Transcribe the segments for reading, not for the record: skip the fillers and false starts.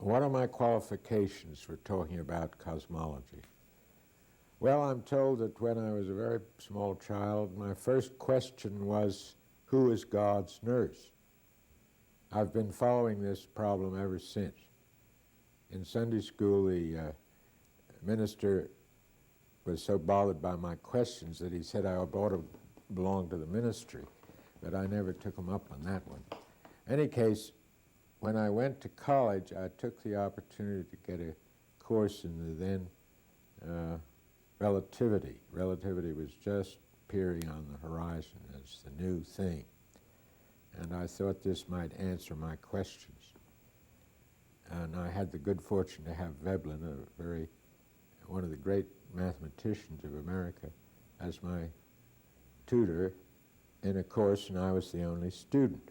What are my qualifications for talking about cosmology? Well, I'm told that when I was a very small child, my first question was, who is God's nurse? I've been following this problem ever since. In Sunday school, the minister was so bothered by my questions that he said I ought to belong to the ministry, but I never took him up on that one. In any case, when I went to college, I took the opportunity to get a course in the then relativity. Relativity was just appearing on the horizon as the new thing, and I thought this might answer my questions. And I had the good fortune to have Veblen, one of the great mathematicians of America, as my tutor in a course, and I was the only student.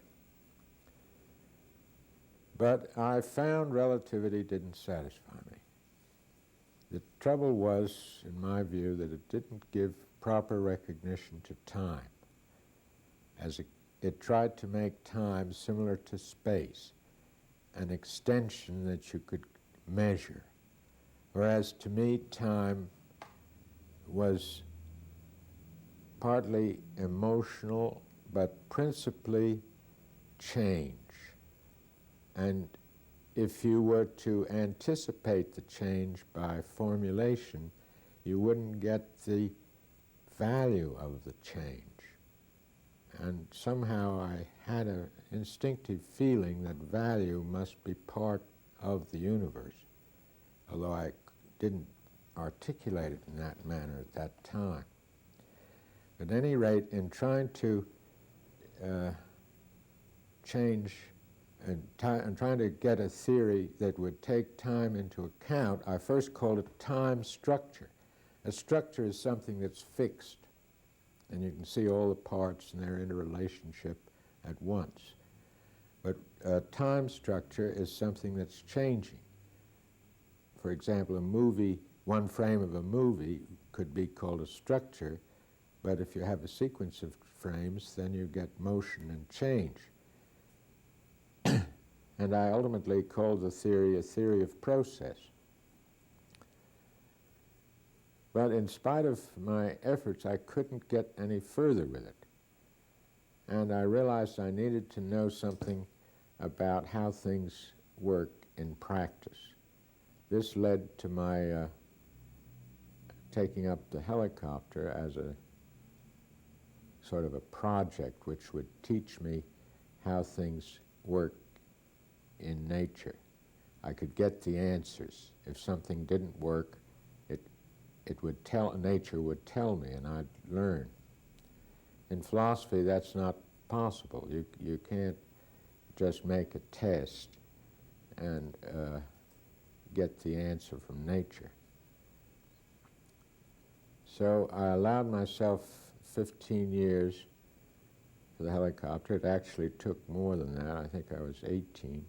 But I found relativity didn't satisfy me. The trouble was, in my view, that it didn't give proper recognition to time. It tried to make time similar to space, an extension that you could measure. Whereas to me, time was partly emotional, but principally change. And if you were to anticipate the change by formulation, you wouldn't get the value of the change. And somehow I had an instinctive feeling that value must be part of the universe, although I didn't articulate it in that manner at that time. At any rate, in trying to change and trying to get a theory that would take time into account, I first called it time structure. A structure is something that's fixed, and you can see all the parts and their interrelationship at once. But time structure is something that's changing. For example, a movie, one frame of a movie could be called a structure, but if you have a sequence of frames, then you get motion and change. And I ultimately called the theory a theory of process. But in spite of my efforts, I couldn't get any further with it. And I realized I needed to know something about how things work in practice. This led to my taking up the helicopter as a sort of a project which would teach me how things work in nature. I could get the answers. If something didn't work, nature would tell me, and I'd learn. In philosophy, that's not possible. You can't just make a test and get the answer from nature. So I allowed myself 15 years for the helicopter. It actually took more than that. I think I was 18.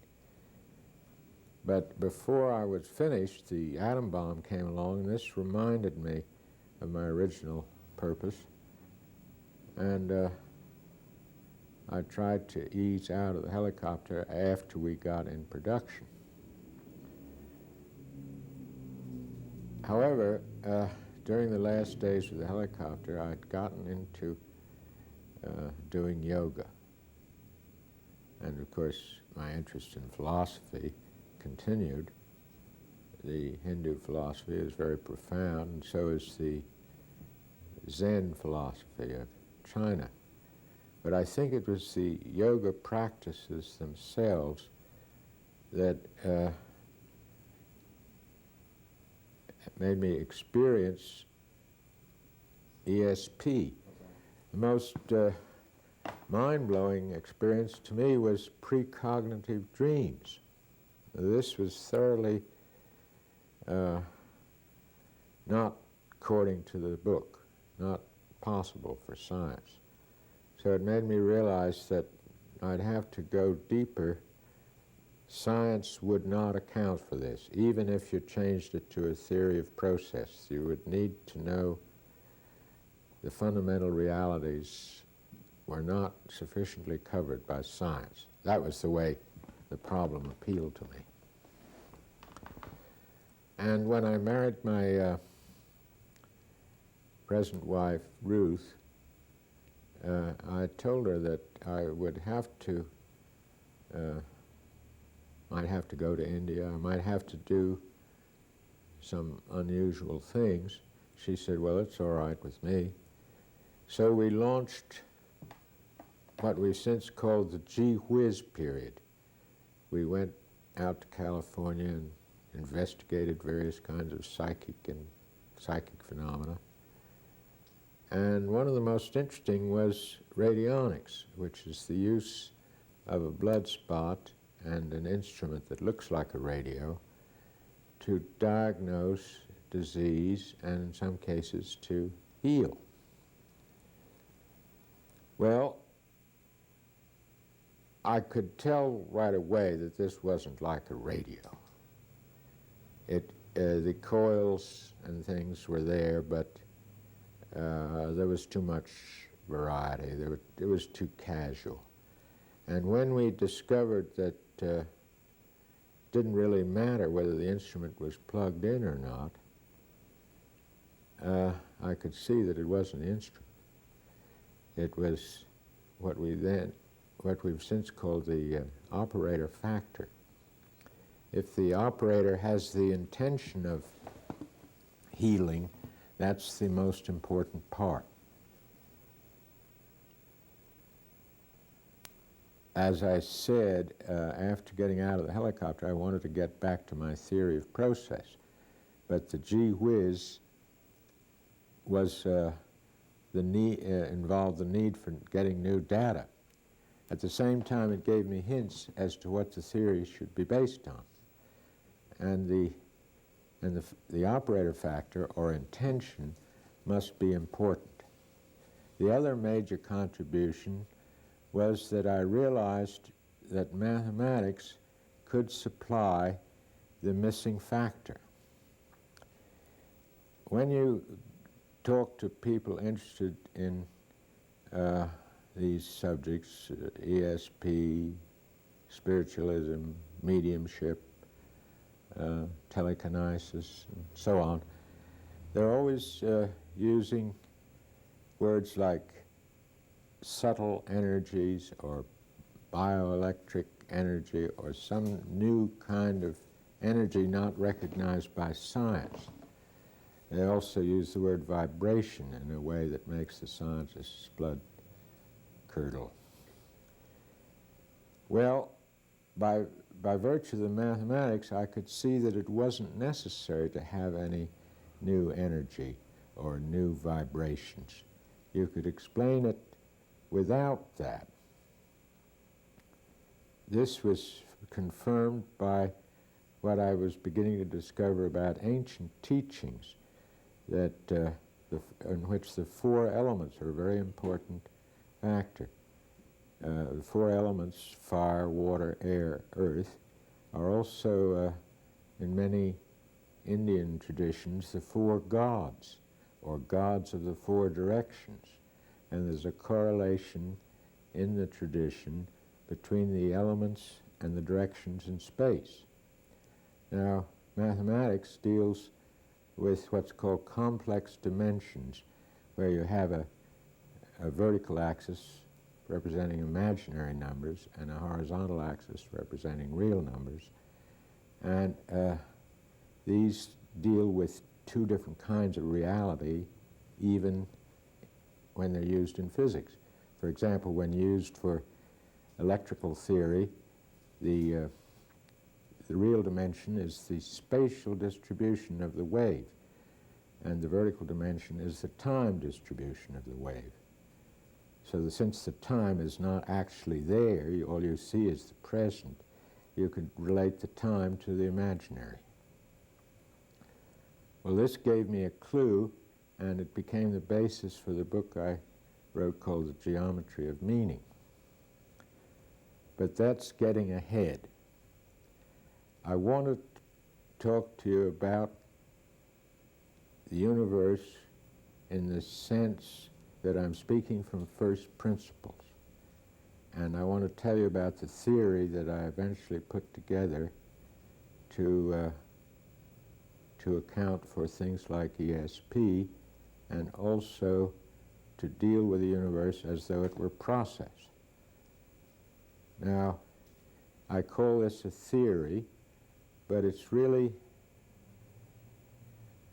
But before I was finished, the atom bomb came along, and this reminded me of my original purpose. And I tried to ease out of the helicopter after we got in production. However, during the last days of the helicopter, I'd gotten into doing yoga. And of course, my interest in philosophy continued. The Hindu philosophy is very profound, and so is the Zen philosophy of China. But I think it was the yoga practices themselves that made me experience ESP. The most mind-blowing experience to me was precognitive dreams. This was thoroughly not according to the book, not possible for science. So it made me realize that I'd have to go deeper. Science would not account for this. Even if you changed it to a theory of process, you would need to know the fundamental realities were not sufficiently covered by science. That was the way the problem appealed to me. And when I married my present wife, Ruth, I told her that I would have to, might have to go to India, I might have to do some unusual things. She said, well, it's all right with me. So we launched what we've since called the gee whiz period. We went out to California and investigated various kinds of psychic phenomena. And one of the most interesting was radionics, which is the use of a blood spot and an instrument that looks like a radio to diagnose disease and in some cases to heal. Well, I could tell right away that this wasn't like a radio. The coils and things were there, but there was too much variety. It was too casual. And when we discovered that it didn't really matter whether the instrument was plugged in or not, I could see that it wasn't the instrument. It was what we've since called the operator factor. If the operator has the intention of healing, that's the most important part. As I said, after getting out of the helicopter, I wanted to get back to my theory of process. But the gee whiz was involved the need for getting new data. At the same time, it gave me hints as to what the theory should be based on. And the operator factor, or intention, must be important. The other major contribution was that I realized that mathematics could supply the missing factor. When you talk to people interested in these subjects, ESP, spiritualism, mediumship, telekinesis, and so on, they're always using words like subtle energies or bioelectric energy or some new kind of energy not recognized by science. They also use the word vibration in a way that makes the scientist's blood curdle. Well, by virtue of the mathematics, I could see that it wasn't necessary to have any new energy or new vibrations. You could explain it without that. This was confirmed by what I was beginning to discover about ancient teachings, that in which the four elements are a very important factor. The four elements, fire, water, air, earth, are also, in many Indian traditions, the four gods, or gods of the four directions. And there's a correlation in the tradition between the elements and the directions in space. Now, mathematics deals with what's called complex dimensions, where you have a vertical axis representing imaginary numbers and a horizontal axis representing real numbers. And these deal with two different kinds of reality, even when they're used in physics. For example, when used for electrical theory, the real dimension is the spatial distribution of the wave, and the vertical dimension is the time distribution of the wave. So since the time is not actually there, all you see is the present, you could relate the time to the imaginary. Well, this gave me a clue, and it became the basis for the book I wrote called The Geometry of Meaning. But that's getting ahead. I want to talk to you about the universe in the sense that I'm speaking from first principles. And I want to tell you about the theory that I eventually put together to to account for things like ESP and also to deal with the universe as though it were process. Now, I call this a theory, but it's really,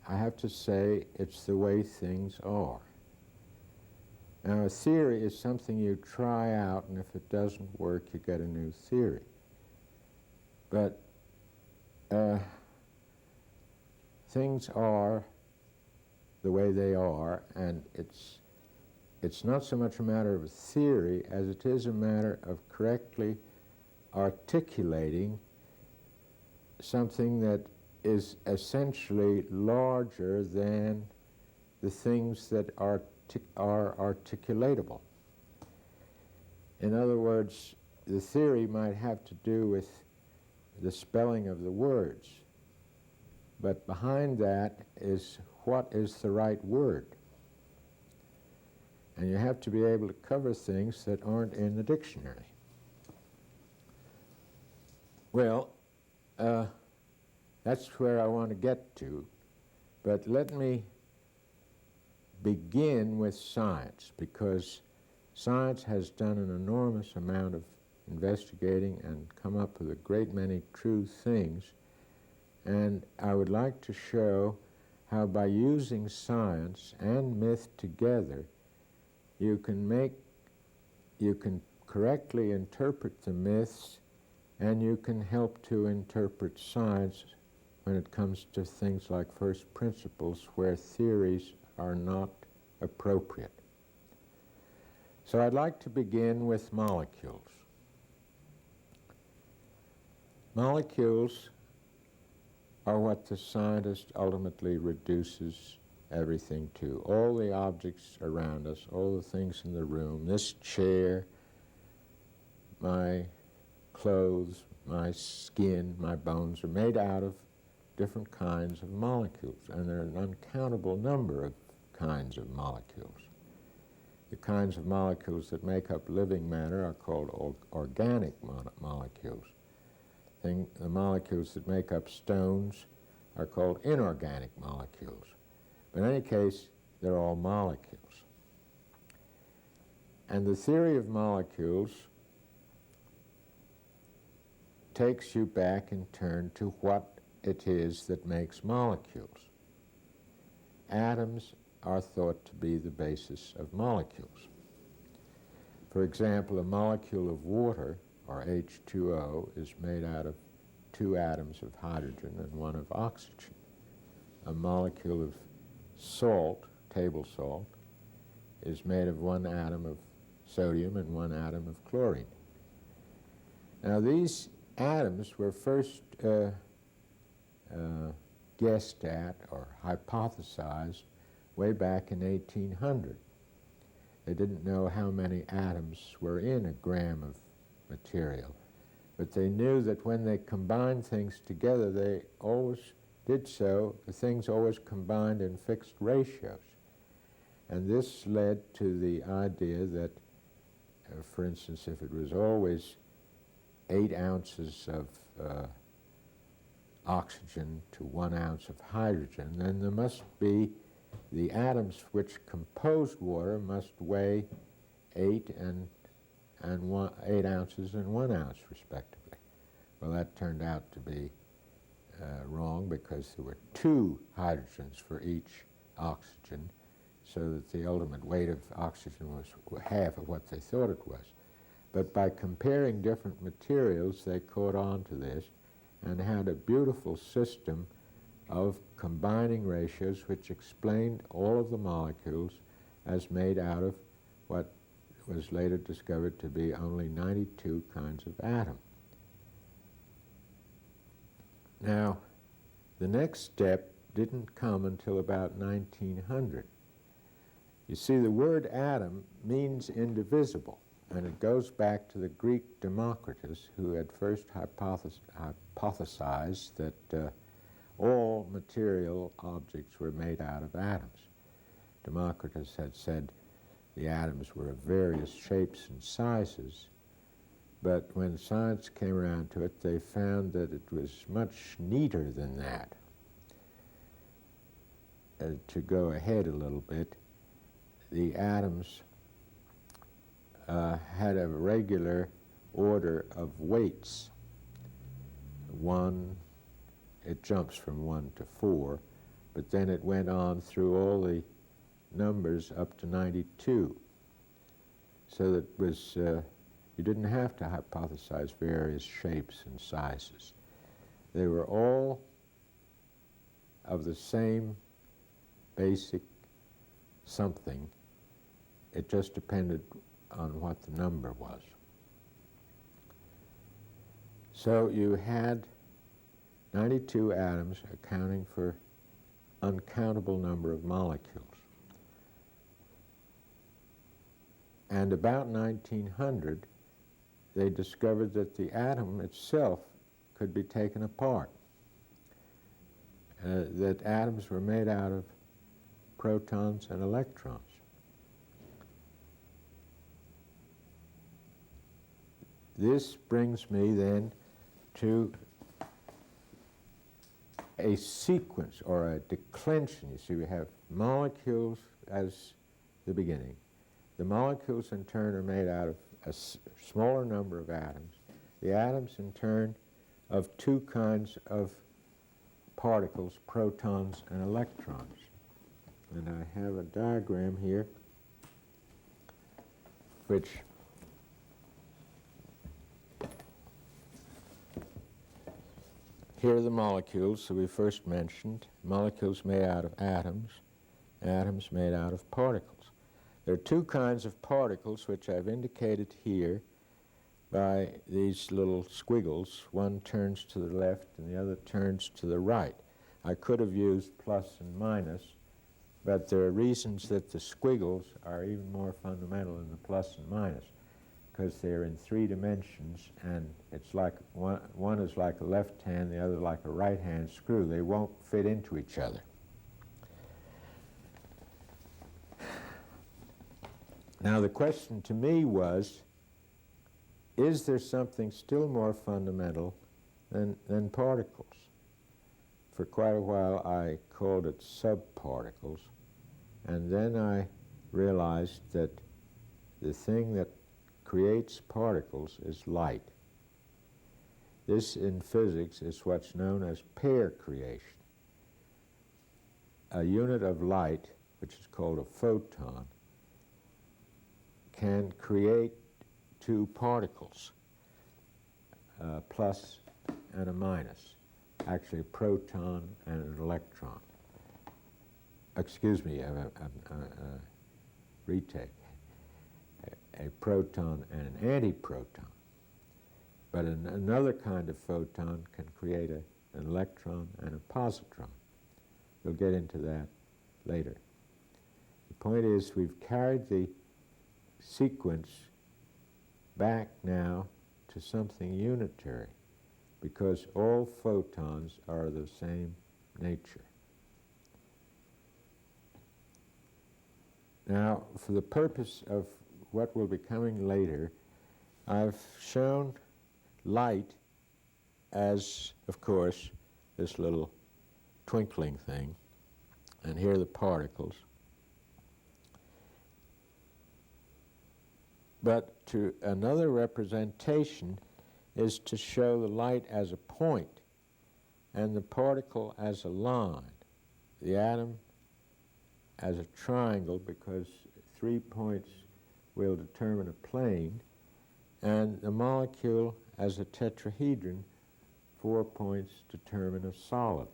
I have to say, it's the way things are. Now, a theory is something you try out, and if it doesn't work, you get a new theory. But things are the way they are, and it's not so much a matter of a theory as it is a matter of correctly articulating something that is essentially larger than the things that are articulatable. In other words, the theory might have to do with the spelling of the words, but behind that is what is the right word. And you have to be able to cover things that aren't in the dictionary. Well, that's where I want to get to, but let me begin with science, because science has done an enormous amount of investigating and come up with a great many true things, and I would like to show how by using science and myth together you can correctly interpret the myths, and you can help to interpret science when it comes to things like first principles where theories are not appropriate. So I'd like to begin with molecules. Molecules are what the scientist ultimately reduces everything to. All the objects around us, all the things in the room, this chair, my clothes, my skin, my bones are made out of different kinds of molecules, and there are an uncountable number of kinds of molecules. The kinds of molecules that make up living matter are called organic molecules. The molecules that make up stones are called inorganic molecules. But in any case, they're all molecules. And the theory of molecules takes you back in turn to what it is that makes molecules. Atoms are thought to be the basis of molecules. For example, a molecule of water, or H2O, is made out of 2 atoms of hydrogen and 1 of oxygen. A molecule of salt, table salt, is made of 1 atom of sodium and 1 atom of chlorine. Now, these atoms were first guessed at or hypothesized way back in 1800. They didn't know how many atoms were in a gram of material, but they knew that when they combined things together, they always did so, the things always combined in fixed ratios. And this led to the idea that, for instance, if it was always 8 ounces of oxygen to 1 ounce of hydrogen, then there must be the atoms which composed water must weigh 8 ounces and 1 ounce, respectively. Well, that turned out to be wrong, because there were 2 hydrogens for each oxygen, so that the ultimate weight of oxygen was half of what they thought it was. But by comparing different materials, they caught on to this and had a beautiful system of combining ratios which explained all of the molecules as made out of what was later discovered to be only 92 kinds of atom. Now, the next step didn't come until about 1900. You see, the word atom means indivisible, and it goes back to the Greek Democritus, who had first hypothesized that all material objects were made out of atoms. Democritus had said the atoms were of various shapes and sizes, but when science came around to it, they found that it was much neater than that. to go ahead a little bit, the atoms had a regular order of weights. 1, it jumps from 1 to 4, but then it went on through all the numbers up to 92. So that was, you didn't have to hypothesize various shapes and sizes. They were all of the same basic something. It just depended on what the number was. So you had 92 atoms accounting for uncountable number of molecules. And about 1900, they discovered that the atom itself could be taken apart, that atoms were made out of protons and electrons. This brings me then to a sequence or a declension. You see, we have molecules as the beginning. The molecules in turn are made out of a smaller number of atoms. The atoms in turn of two kinds of particles, protons and electrons. And I have a diagram here which here are the molecules that we first mentioned, molecules made out of atoms, atoms made out of particles. There are two kinds of particles which I've indicated here by these little squiggles. One turns to the left and the other turns to the right. I could have used plus and minus, but there are reasons that the squiggles are even more fundamental than the plus and minus, because they're in 3 dimensions, and it's like one is like a left hand, the other like a right hand screw. They won't fit into each other. Now the question to me was, is there something still more fundamental than particles? For quite a while I called it subparticles, and then I realized that the thing that creates particles is light. This in physics is what's known as pair creation. A unit of light, which is called a photon, can create 2 particles, a plus and a minus, actually a proton and an electron. Excuse me, retake. A proton and an antiproton. But another kind of photon can create an electron and a positron. We'll get into that later. The point is, we've carried the sequence back now to something unitary, because all photons are the same nature. Now, for the purpose of what will be coming later, I've shown light as, of course, this little twinkling thing, and here are the particles. But to another representation is to show the light as a point and the particle as a line, the atom as a triangle, because 3 points will determine a plane, and the molecule as a tetrahedron, 4 points determine a solid.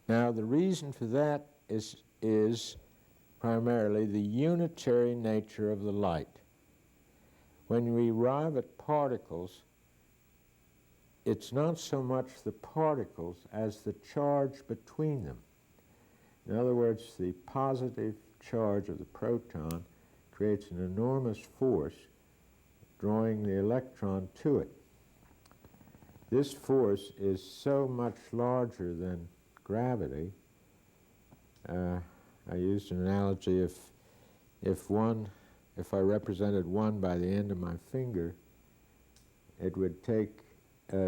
Now the reason for that is primarily the unitary nature of the light. When we arrive at particles, it's not so much the particles as the charge between them. In other words, the positive charge of the proton creates an enormous force drawing the electron to it. This force is so much larger than gravity. I used an analogy, if I represented 1 by the end of my finger, it would take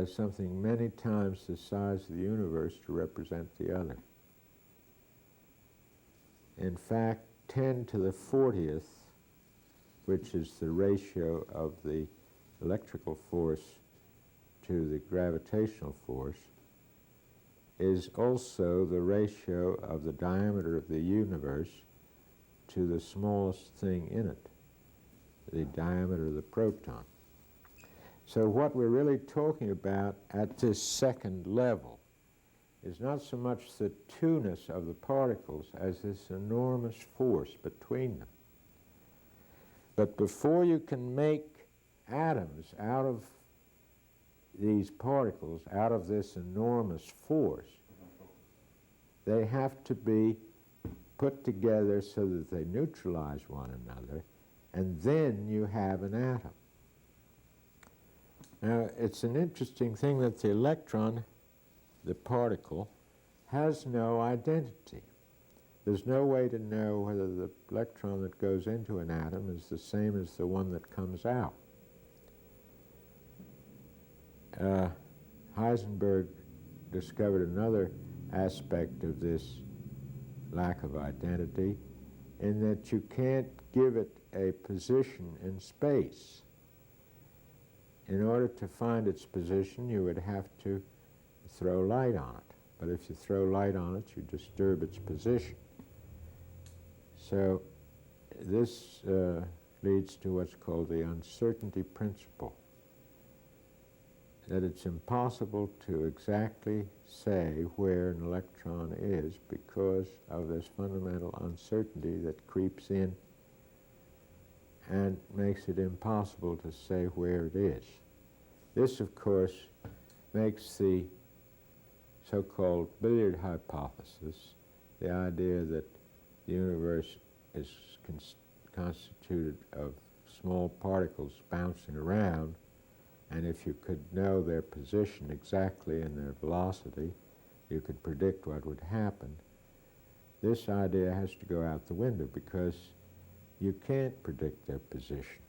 something many times the size of the universe to represent the other. In fact, 10 to the 40th, which is the ratio of the electrical force to the gravitational force, is also the ratio of the diameter of the universe to the smallest thing in it, the diameter of the proton. So what we're really talking about at this second level is not so much the two-ness of the particles as this enormous force between them. But before you can make atoms out of these particles, out of this enormous force, they have to be put together so that they neutralize one another, and then you have an atom. Now, it's an interesting thing that the electron, the particle, has no identity. There's no way to know whether the electron that goes into an atom is the same as the one that comes out. Heisenberg discovered another aspect of this lack of identity, in that you can't give it a position in space. In order to find its position, you would have to throw light on it. But if you throw light on it, you disturb its position. So this leads to what's called the uncertainty principle, that it's impossible to exactly say where an electron is because of this fundamental uncertainty that creeps in and makes it impossible to say where it is. This, of course, makes the so-called Billiard Hypothesis, the idea that the universe is constituted of small particles bouncing around, and if you could know their position exactly and their velocity, you could predict what would happen. This idea has to go out the window because you can't predict their position.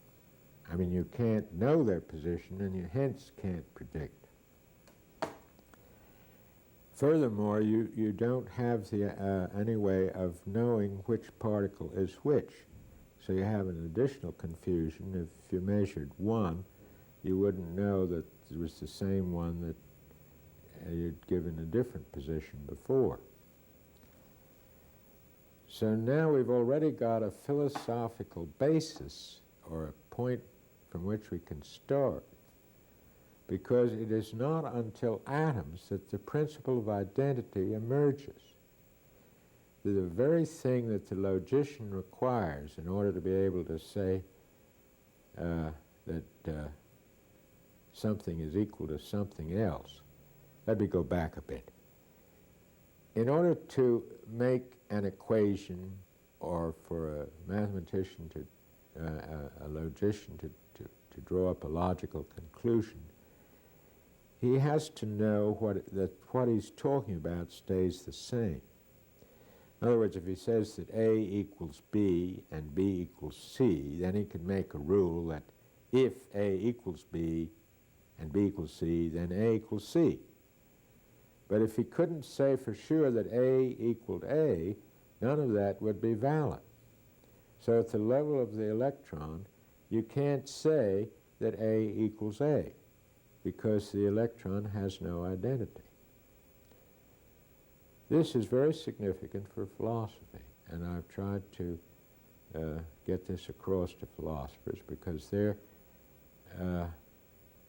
I mean, you can't know their position, and you hence can't predict. Furthermore, you don't have any way of knowing which particle is which. So you have an additional confusion. If you measured one, you wouldn't know that it was the same one that you'd given a different position before. So now we've already got a philosophical basis, or a point from which we can start, because it is not until atoms that the principle of identity emerges. The very thing that the logician requires in order to be able to say that something is equal to something else. Let me go back a bit. In order to make an equation, or for a mathematician a logician to draw up a logical conclusion, he has to know that what he's talking about stays the same. In other words, if he says that A equals B and B equals C, then he can make a rule that if A equals B and B equals C, then A equals C. But if he couldn't say for sure that A equaled A, none of that would be valid. So at the level of the electron, you can't say that A equals A, because the electron has no identity. This is very significant for philosophy, and I've tried to get this across to philosophers, because they're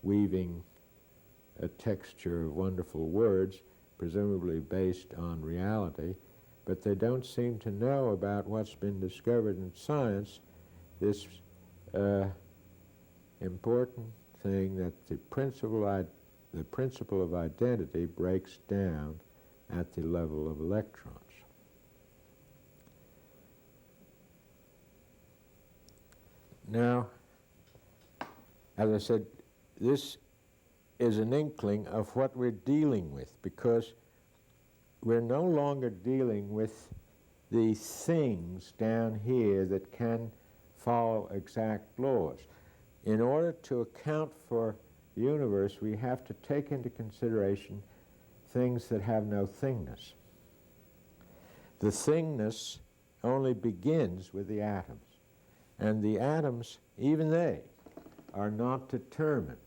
weaving a texture of wonderful words, presumably based on reality, but they don't seem to know about what's been discovered in science, this important thing that the principle of identity breaks down at the level of electrons. Now, as I said, this is an inkling of what we're dealing with, because we're no longer dealing with the things down here that can follow exact laws. In order to account for universe, we have to take into consideration things that have no thingness. The thingness only begins with the atoms. And the atoms, even they, are not determined.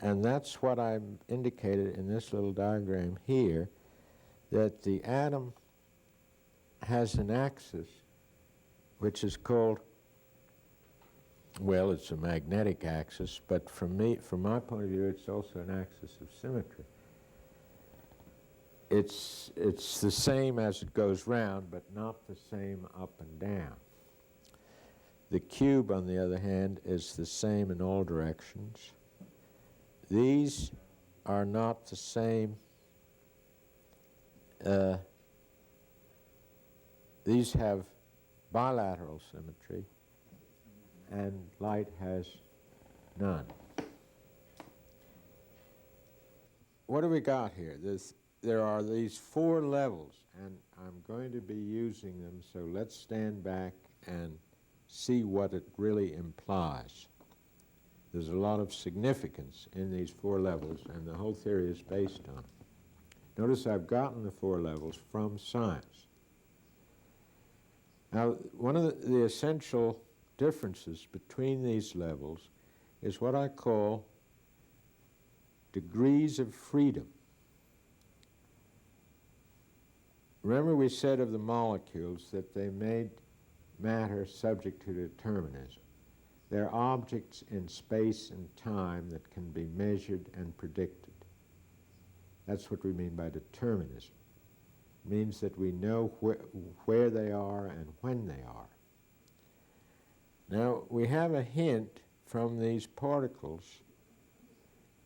And that's what I've indicated in this little diagram here, that the atom has an axis which is called, well, it's a magnetic axis, but from my point of view, it's also an axis of symmetry. It's the same as it goes round, but not the same up and down. The cube, on the other hand, is the same in all directions. These are not the same. These have bilateral symmetry, and light has none. What do we got here? There are these 4 levels, and I'm going to be using them, so let's stand back and see what it really implies. There's a lot of significance in these 4 levels, and the whole theory is based on it. Notice I've gotten the 4 levels from science. Now, one of the essential differences between these levels is what I call degrees of freedom. Remember we said of the molecules that they made matter subject to determinism. They're objects in space and time that can be measured and predicted. That's what we mean by determinism. It means that we know where they are and when they are. Now, we have a hint from these particles,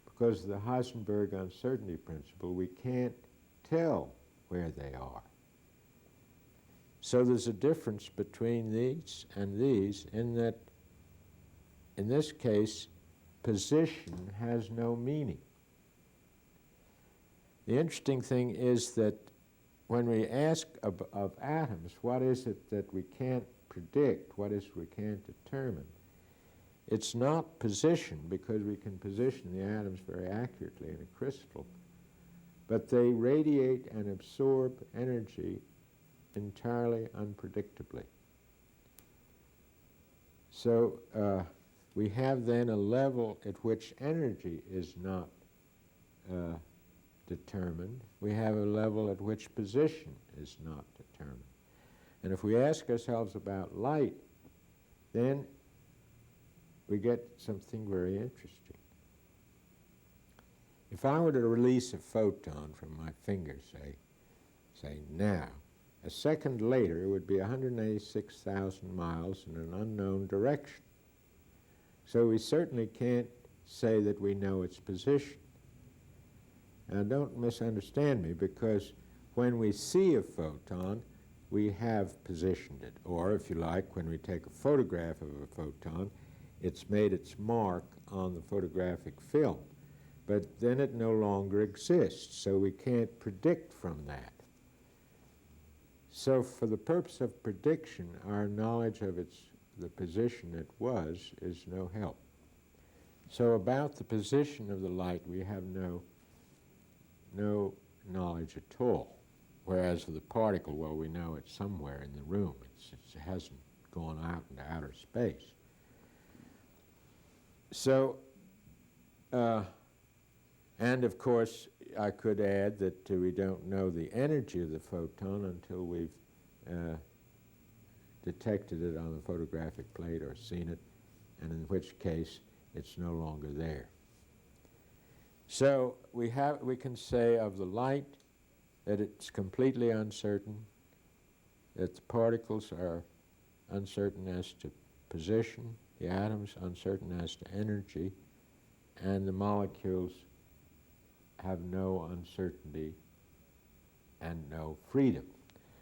because of the Heisenberg uncertainty principle, we can't tell where they are. So there's a difference between these and these in that, in this case, position has no meaning. The interesting thing is that when we ask of atoms, what is it that we can't predict, what is it we can't determine, it's not position, because we can position the atoms very accurately in a crystal, but they radiate and absorb energy entirely unpredictably. So we have then a level at which energy is not determined. We have a level at which position is not determined. And if we ask ourselves about light, then we get something very interesting. If I were to release a photon from my finger, say now, a second later it would be 186,000 miles in an unknown direction. So we certainly can't say that we know its position. Now don't misunderstand me, because when we see a photon, we have positioned it. Or if you like, when we take a photograph of a photon, it's made its mark on the photographic film. But then it no longer exists, so we can't predict from that. So for the purpose of prediction, our knowledge of the position it was is no help. So about the position of the light, we have no knowledge at all. Whereas with the particle, well, we know it's somewhere in the room. It hasn't gone out into outer space. So, and of course, I could add that we don't know the energy of the photon until we've detected it on the photographic plate or seen it, and in which case it's no longer there. So we can say of the light that it's completely uncertain, that the particles are uncertain as to position, the atoms uncertain as to energy, and the molecules have no uncertainty and no freedom.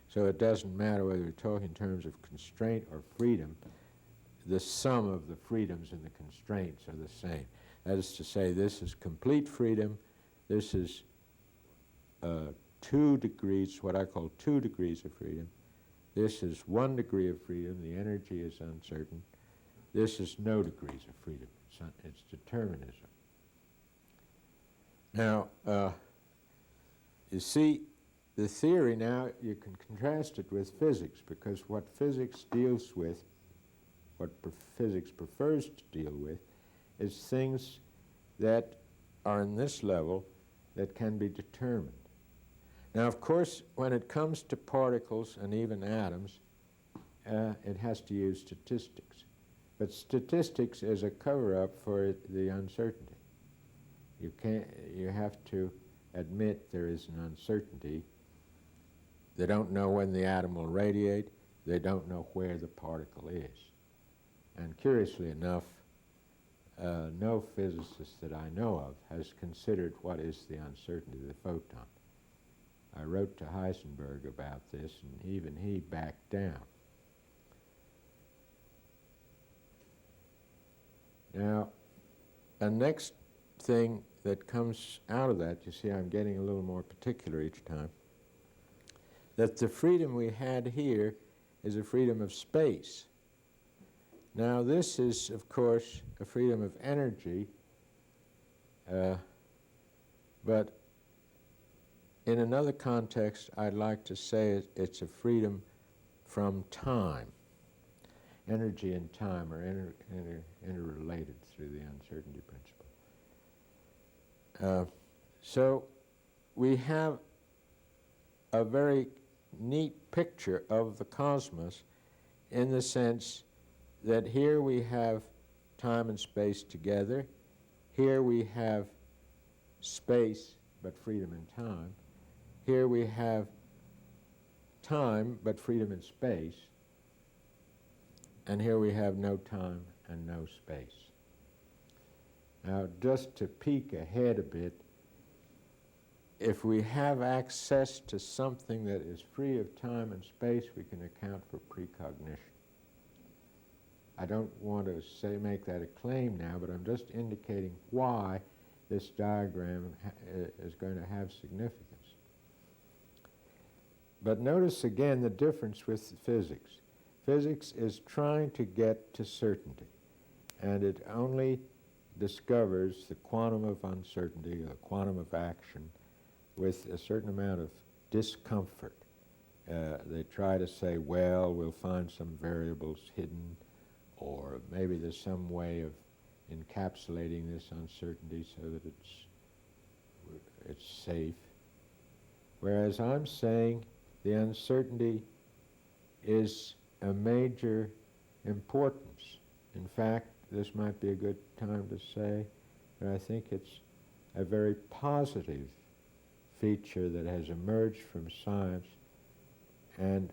So it doesn't matter whether we're talking in terms of constraint or freedom, the sum of the freedoms and the constraints are the same. That is to say, this is complete freedom, this is 2 degrees, what I call 2 degrees of freedom. This is 1 degree of freedom, the energy is uncertain. This is no degrees of freedom, it's determinism. Now, you see, the theory now, you can contrast it with physics, because what physics deals with, what physics prefers to deal with, is things that are in this level that can be determined. Now, of course, when it comes to particles and even atoms, it has to use statistics. But statistics is a cover-up for the uncertainty. You have to admit there is an uncertainty. They don't know when the atom will radiate. They don't know where the particle is. And curiously enough, no physicist that I know of has considered what is the uncertainty of the photon. I wrote to Heisenberg about this, and even he backed down. Now, the next thing that comes out of that, you see I'm getting a little more particular each time, that the freedom we had here is a freedom of space. Now, this is, of course, a freedom of energy, but in another context, I'd like to say it's a freedom from time. Energy and time are interrelated through the uncertainty principle. So we have a very neat picture of the cosmos in the sense that here we have time and space together. Here we have space but freedom in time. Here we have time but freedom in space. And here we have no time and no space. Now, just to peek ahead a bit, if we have access to something that is free of time and space, we can account for precognition. I don't want to make that a claim now, but I'm just indicating why this diagram is going to have significance. But notice again the difference with physics. Physics is trying to get to certainty, and it only discovers the quantum of uncertainty, the quantum of action, with a certain amount of discomfort. They try to say, well, we'll find some variables hidden, or maybe there's some way of encapsulating this uncertainty so that it's safe. Whereas I'm saying the uncertainty is a major importance. In fact, this might be a good time to say that I think it's a very positive feature that has emerged from science, and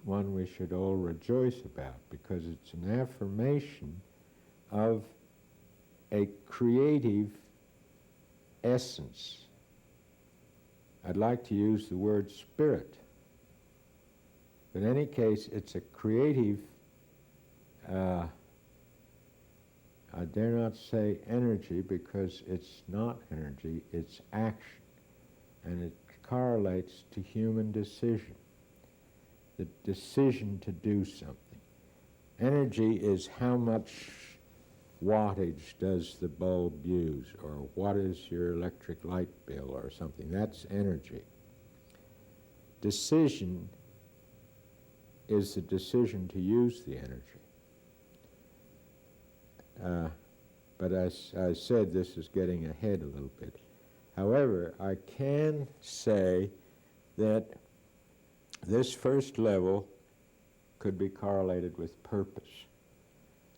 one we should all rejoice about, because it's an affirmation of a creative essence. I'd like to use the word spirit. But in any case, it's a creative, I dare not say energy, because it's not energy, it's action. And it correlates to human decision, the decision to do something. Energy is how much wattage does the bulb use, or what is your electric light bill, or something. That's energy. Decision is the decision to use the energy. But as I said, this is getting ahead a little bit. However, I can say that this first level could be correlated with purpose.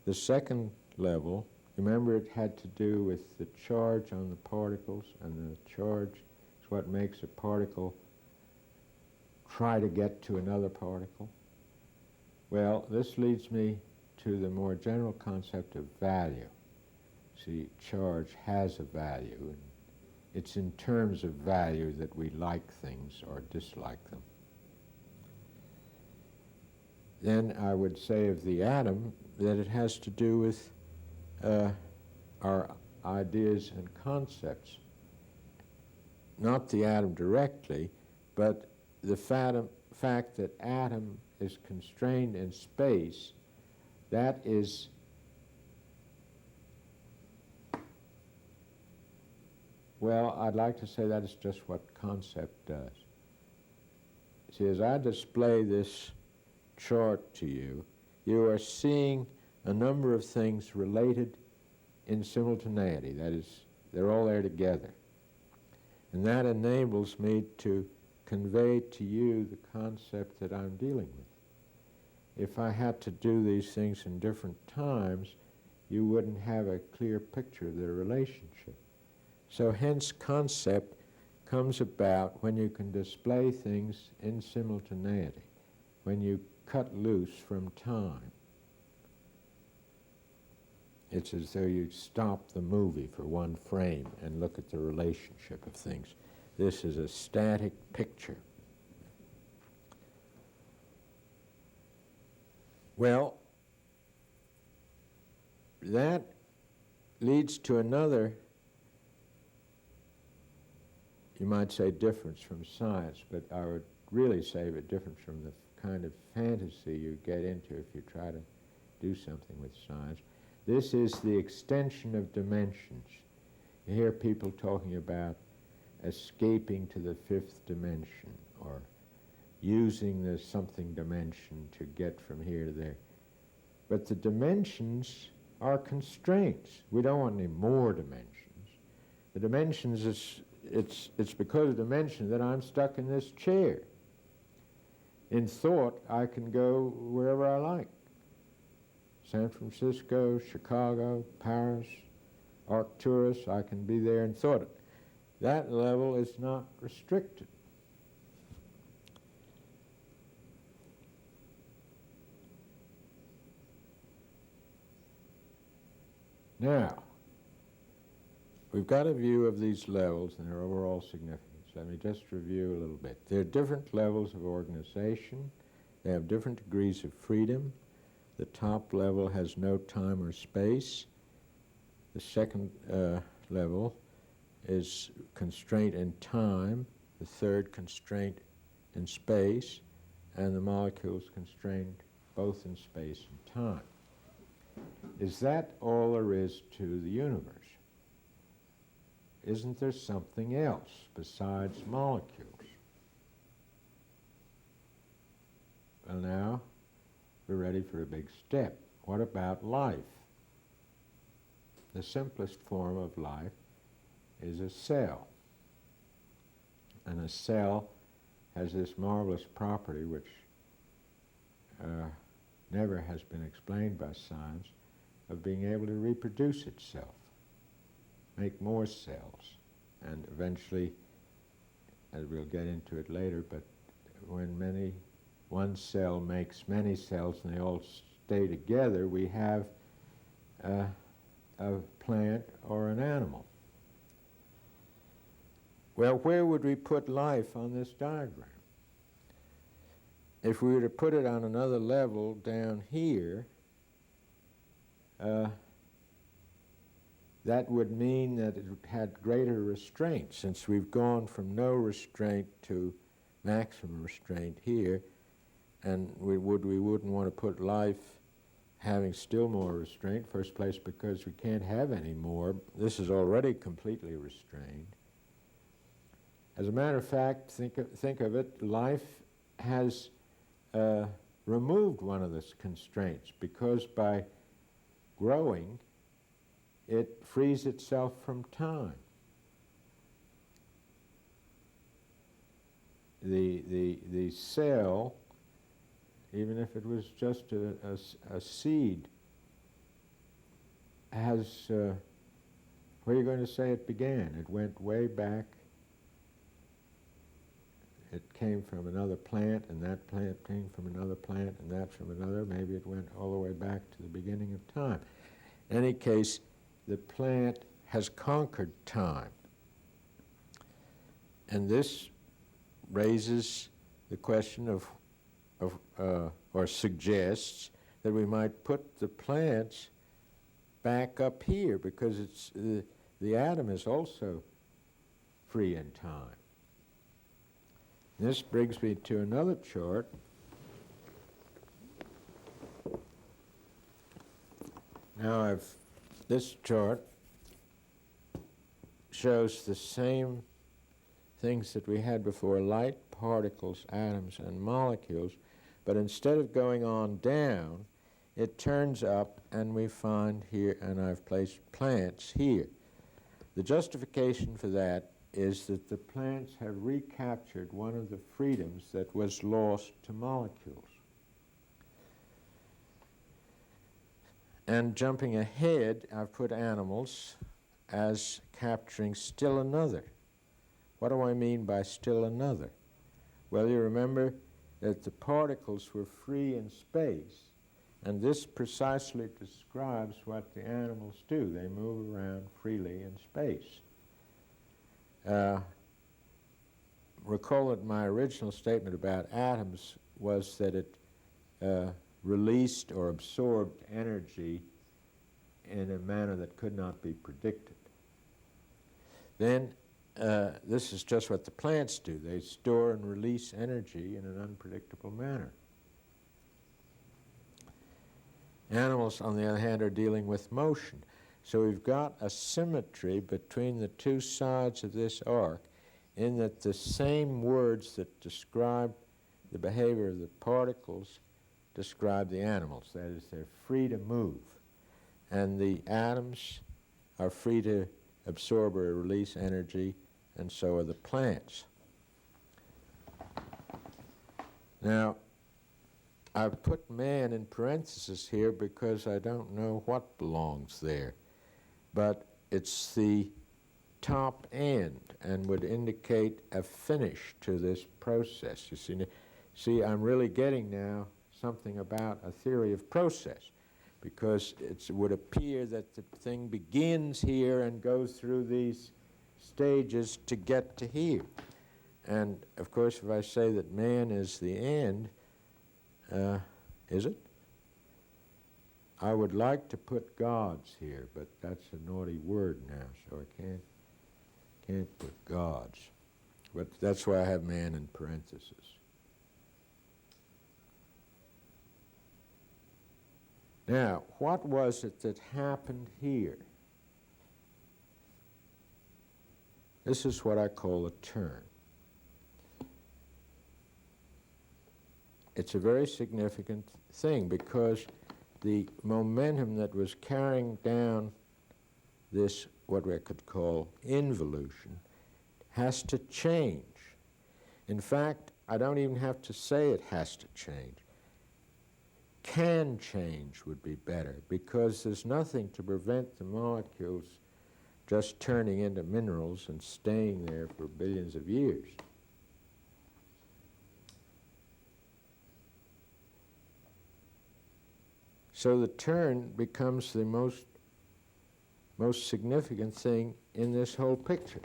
The second level, remember, it had to do with the charge on the particles, and the charge is what makes a particle try to get to another particle. Well, this leads me to the more general concept of value. See, charge has a value, and it's in terms of value that we like things or dislike them. Then I would say of the atom that it has to do with our ideas and concepts. Not the atom directly, but the fact that atom is constrained in space, that is Well, I'd like to say that is just what concept does. See, as I display this chart to you, you are seeing a number of things related in simultaneity. That is, they're all there together. And that enables me to convey to you the concept that I'm dealing with. If I had to do these things in different times, you wouldn't have a clear picture of their relationship. So hence concept comes about when you can display things in simultaneity, when you cut loose from time. It's as though you stop the movie for one frame and look at the relationship of things. This is a static picture. Well, that leads to another, you might say, difference from science, but I would really say a difference from the kind of fantasy you get into if you try to do something with science. This is the extension of dimensions. You hear people talking about escaping to the fifth dimension or using the something dimension to get from here to there. But the dimensions are constraints. We don't want any more dimensions. The dimensions it's because of dimension that I'm stuck in this chair. In thought, I can go wherever I like. San Francisco, Chicago, Paris, Arcturus, I can be there in thought. That level is not restricted. Now, we've got a view of these levels and their overall significance. Let me just review a little bit. There are different levels of organization. They have different degrees of freedom. The top level has no time or space. The second level is constraint in time. The third, constraint in space. And the molecules constrained both in space and time. Is that all there is to the universe? Isn't there something else besides molecules? Well, now, we're ready for a big step. What about life? The simplest form of life is a cell. And a cell has this marvelous property which never has been explained by science, of being able to reproduce itself, make more cells, and eventually, as we'll get into it later, but when one cell makes many cells and they all stay together, we have a plant or an animal. Well, where would we put life on this diagram? If we were to put it on another level down here, that would mean that it had greater restraint. Since we've gone from no restraint to maximum restraint here, and we wouldn't want to put life having still more restraint. First place, because we can't have any more. This is already completely restrained. As a matter of fact, think of it, life has removed one of the constraints, because by growing, it frees itself from time. The cell, even if it was just a seed, has, where are you going to say it began? It went way back. It came from another plant, and that plant came from another plant, and that from another. Maybe it went all the way back to the beginning of time. In any case, the plant has conquered time. And this raises the question or suggests that we might put the plants back up here, because it's the atom is also free in time. This brings me to another chart. Now this chart shows the same things that we had before: light, particles, atoms, and molecules. But instead of going on down, it turns up, and we find here, and I've placed plants here. The justification for that is that the plants have recaptured one of the freedoms that was lost to molecules. And jumping ahead, I've put animals as capturing still another. What do I mean by still another? Well, you remember that the particles were free in space, and this precisely describes what the animals do. They move around freely in space. Recall that my original statement about atoms was that it released or absorbed energy in a manner that could not be predicted. Then this is just what the plants do. They store and release energy in an unpredictable manner. Animals, on the other hand, are dealing with motion. So we've got a symmetry between the two sides of this arc, in that the same words that describe the behavior of the particles describe the animals. That is, they're free to move. And the atoms are free to absorb or release energy, and so are the plants. Now, I've put man in parentheses here because I don't know what belongs there, but it's the top end and would indicate a finish to this process. You see, I'm really getting now something about a theory of process, because it would appear that the thing begins here and goes through these stages to get to here. And, of course, if I say that man is the end, is it? I would like to put gods here, but that's a naughty word now, so I can't put gods. But that's why I have man in parentheses. Now, what was it that happened here? This is what I call a turn. It's a very significant thing, because the momentum that was carrying down this, what we could call involution, has to change. In fact, I don't even have to say it has to change. Can change would be better, because there's nothing to prevent the molecules just turning into minerals and staying there for billions of years. So the turn becomes the most significant thing in this whole picture.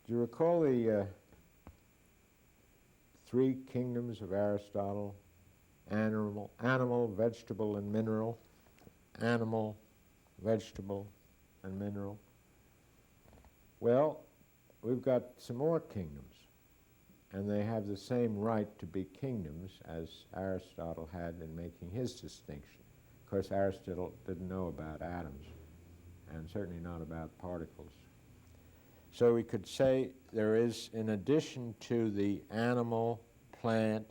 Do you recall the three kingdoms of Aristotle? Animal, vegetable, and mineral. Animal, vegetable, and mineral. Well, we've got some more kingdoms, and they have the same right to be kingdoms as Aristotle had in making his distinction. Of course, Aristotle didn't know about atoms, and certainly not about particles. So we could say there is, in addition to the animal, plant,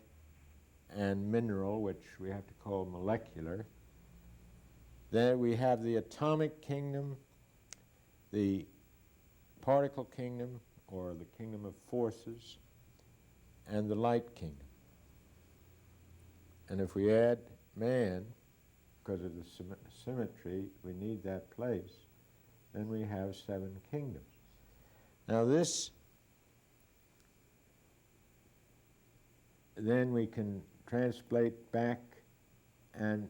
and mineral, which we have to call molecular, then we have the atomic kingdom, the particle kingdom, or the kingdom of forces, and the light kingdom. And if we add man, because of the symmetry, we need that place, then we have 7 kingdoms. Now this, then we can translate back and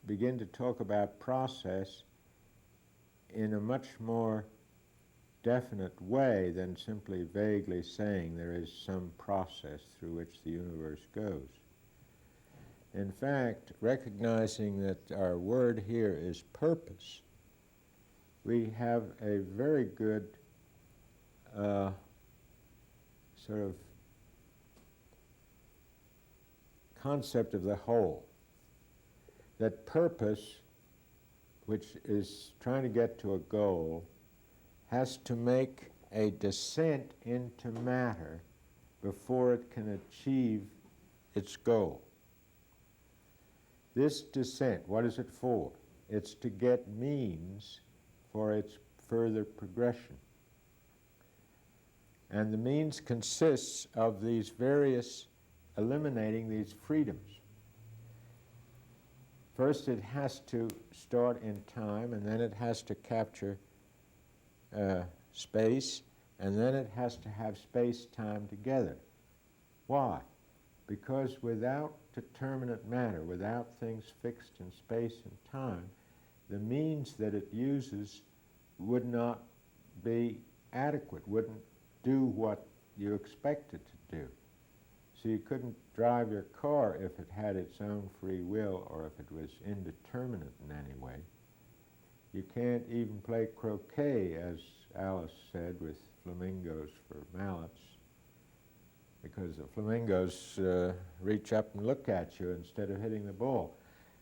begin to talk about process in a much more definite way than simply vaguely saying there is some process through which the universe goes. In fact, recognizing that our word here is purpose, we have a very good sort of concept of the whole. That purpose, which is trying to get to a goal, has to make a descent into matter before it can achieve its goal. This descent, what is it for? It's to get means for its further progression. And the means consists of these various, eliminating these freedoms. First it has to start in time, and then it has to capture space, and then it has to have space-time together. Why? Because without determinate matter, without things fixed in space and time, the means that it uses would not be adequate, wouldn't do what you expect it to do. So you couldn't drive your car if it had its own free will or if it was indeterminate in any way. You can't even play croquet, as Alice said, with flamingos for mallets, because the flamingos reach up and look at you instead of hitting the ball.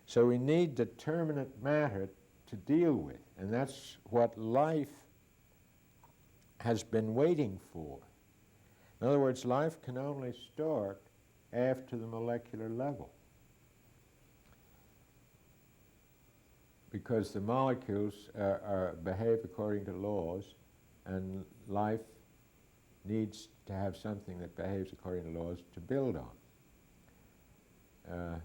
So we need determinate matter to deal with, and that's what life has been waiting for. In other words, life can only start after the molecular level, because the molecules behave according to laws, and life needs to have something that behaves according to laws to build on.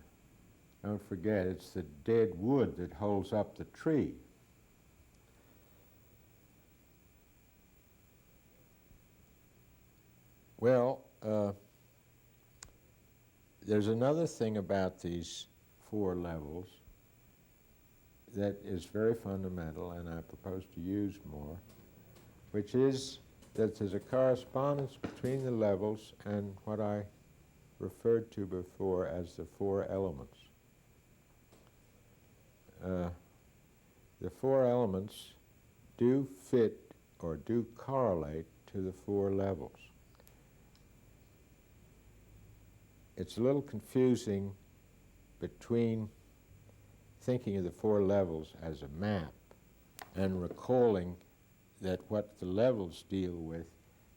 Don't forget, it's the dead wood that holds up the tree. Well, there's another thing about these four levels that is very fundamental, and I propose to use more, which is that there's a correspondence between the levels and what I referred to before as the four elements. The four elements do fit or do correlate to the four levels. It's a little confusing between thinking of the four levels as a map and recalling that what the levels deal with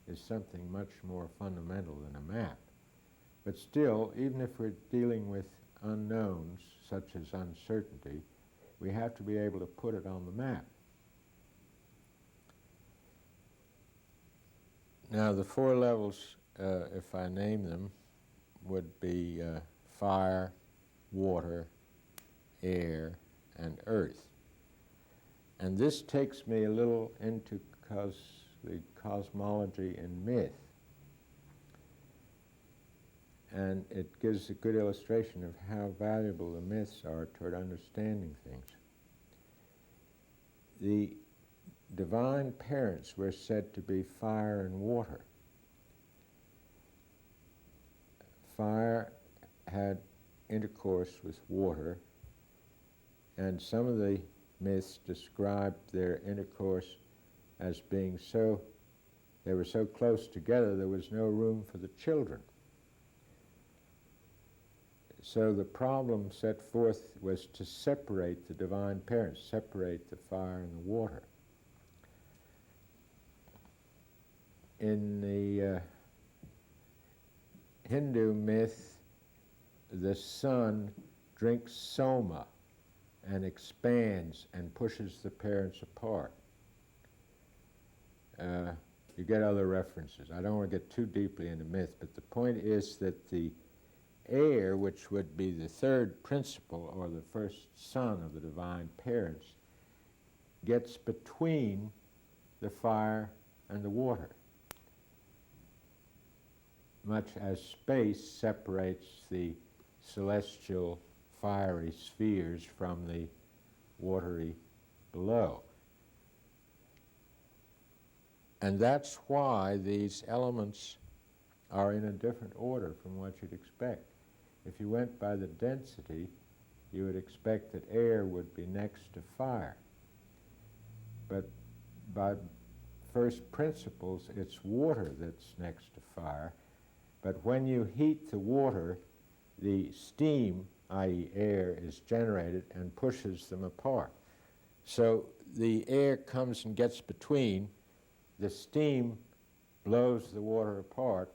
is something much more fundamental than a map. But still, even if we're dealing with unknowns, such as uncertainty, we have to be able to put it on the map. Now, the four levels, if I name them, would be fire, water, air, and earth. And this takes me a little into the cosmology and myth. And it gives a good illustration of how valuable the myths are toward understanding things. The divine parents were said to be fire and water. Fire had intercourse with water, and some of the myths described their intercourse as being they were so close together there was no room for the children. So the problem set forth was to separate the divine parents, separate the fire and the water. In the Hindu myth, the sun drinks soma and expands and pushes the parents apart. You get other references. I don't want to get too deeply into myth, but the point is that the air, which would be the third principle or the first son of the divine parents, gets between the fire and the water, much as space separates the celestial fiery spheres from the watery below. And that's why these elements are in a different order from what you'd expect. If you went by the density, you would expect that air would be next to fire. But by first principles, it's water that's next to fire. But when you heat the water, the steam, i.e. air, is generated and pushes them apart. So the air comes and gets between, the steam blows the water apart,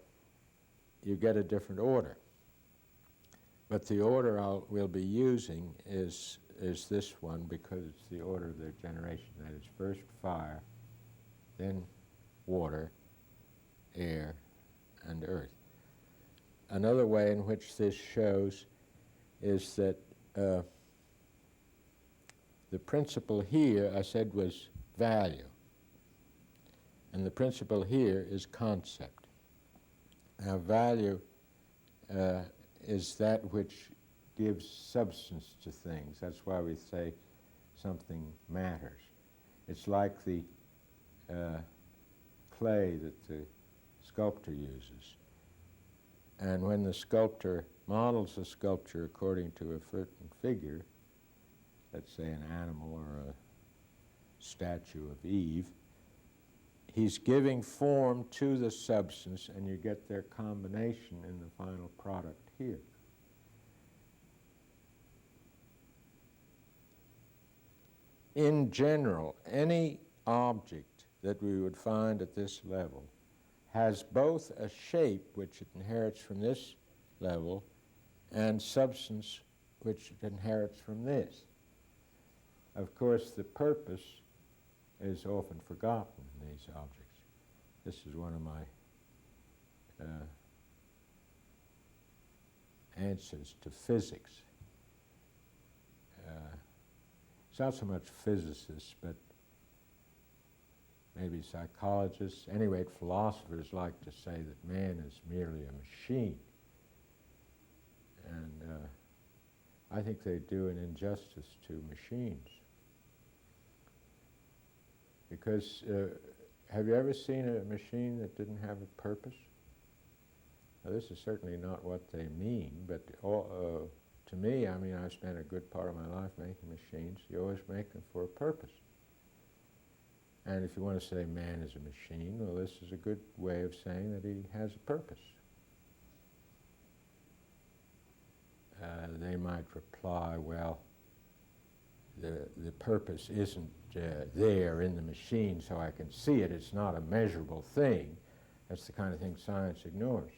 you get a different order. But the order we'll be using is this one, because it's the order of their generation. That is, first fire, then water, air, and earth. Another way in which this shows is that the principle here, I said, was value. And the principle here is concept. Now, value is that which gives substance to things. That's why we say something matters. It's like the clay that the sculptor uses. And when the sculptor models a sculpture according to a certain figure, let's say an animal or a statue of Eve, he's giving form to the substance, and you get their combination in the final product here. In general, any object that we would find at this level has both a shape, which it inherits from this level, and substance, which it inherits from this. Of course, the purpose is often forgotten in these objects. This is one of my answers to physics. It's not so much physicists, but maybe psychologists. Anyway, philosophers like to say that man is merely a machine. And I think they do an injustice to machines. Because have you ever seen a machine that didn't have a purpose? Now, this is certainly not what they mean, but to me, I mean, I've spent a good part of my life making machines. You always make them for a purpose. And if you want to say man is a machine, well, this is a good way of saying that he has a purpose. They might reply, well, the purpose isn't there in the machine so I can see it. It's not a measurable thing. That's the kind of thing science ignores.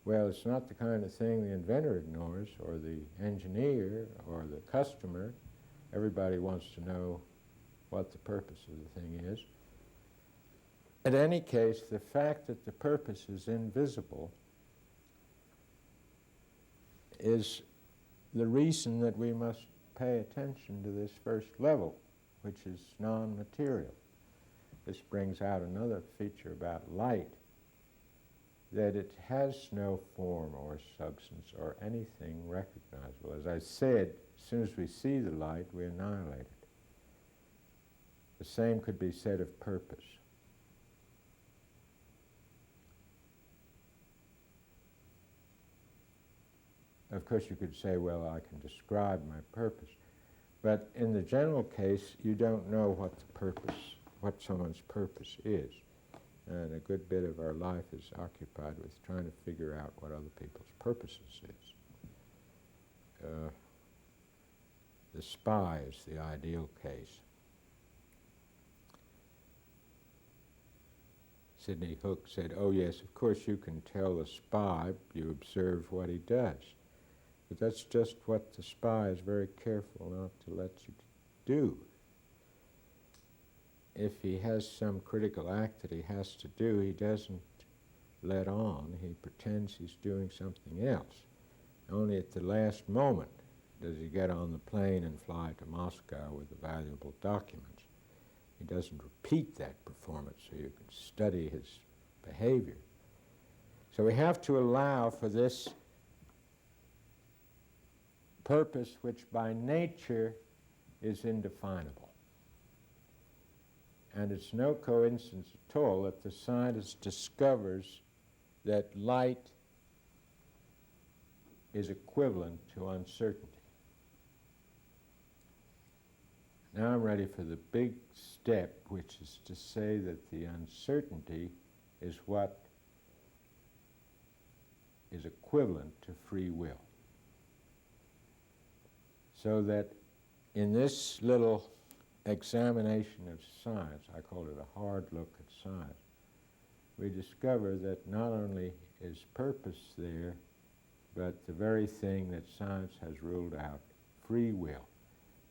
Well, it's not the kind of thing the inventor ignores, or the engineer, or the customer. Everybody wants to know what the purpose of the thing is. In any case, the fact that the purpose is invisible is the reason that we must pay attention to this first level, which is non-material. This brings out another feature about light, that it has no form or substance or anything recognizable. As I said, as soon as we see the light, we annihilate it. The same could be said of purpose. Of course, you could say, well, I can describe my purpose. But in the general case, you don't know what someone's purpose is. And a good bit of our life is occupied with trying to figure out what other people's purposes is. The spy is the ideal case. Sidney Hook said, oh yes, of course you can tell the spy, you observe what he does. But that's just what the spy is very careful not to let you do. If he has some critical act that he has to do, he doesn't let on. He pretends he's doing something else. Only at the last moment does he get on the plane and fly to Moscow with the valuable documents. He doesn't repeat that performance so you can study his behavior. So we have to allow for this purpose, which by nature is indefinable. And it's no coincidence at all that the scientist discovers that light is equivalent to uncertainty. Now I'm ready for the big step, which is to say that the uncertainty is what is equivalent to free will. So that in this little examination of science, I call it a hard look at science, we discover that not only is purpose there, but the very thing that science has ruled out, free will.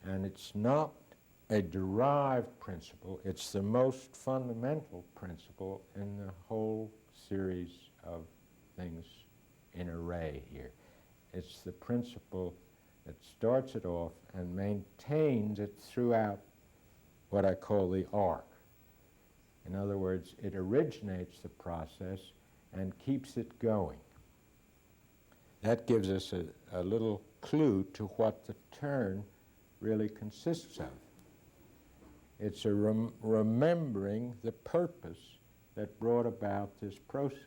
And it's not a derived principle, it's the most fundamental principle in the whole series of things in array here. It's the principle that starts it off and maintains it throughout what I call the arc. In other words, it originates the process and keeps it going. That gives us a little clue to what the turn really consists of. It's a remembering the purpose that brought about this process.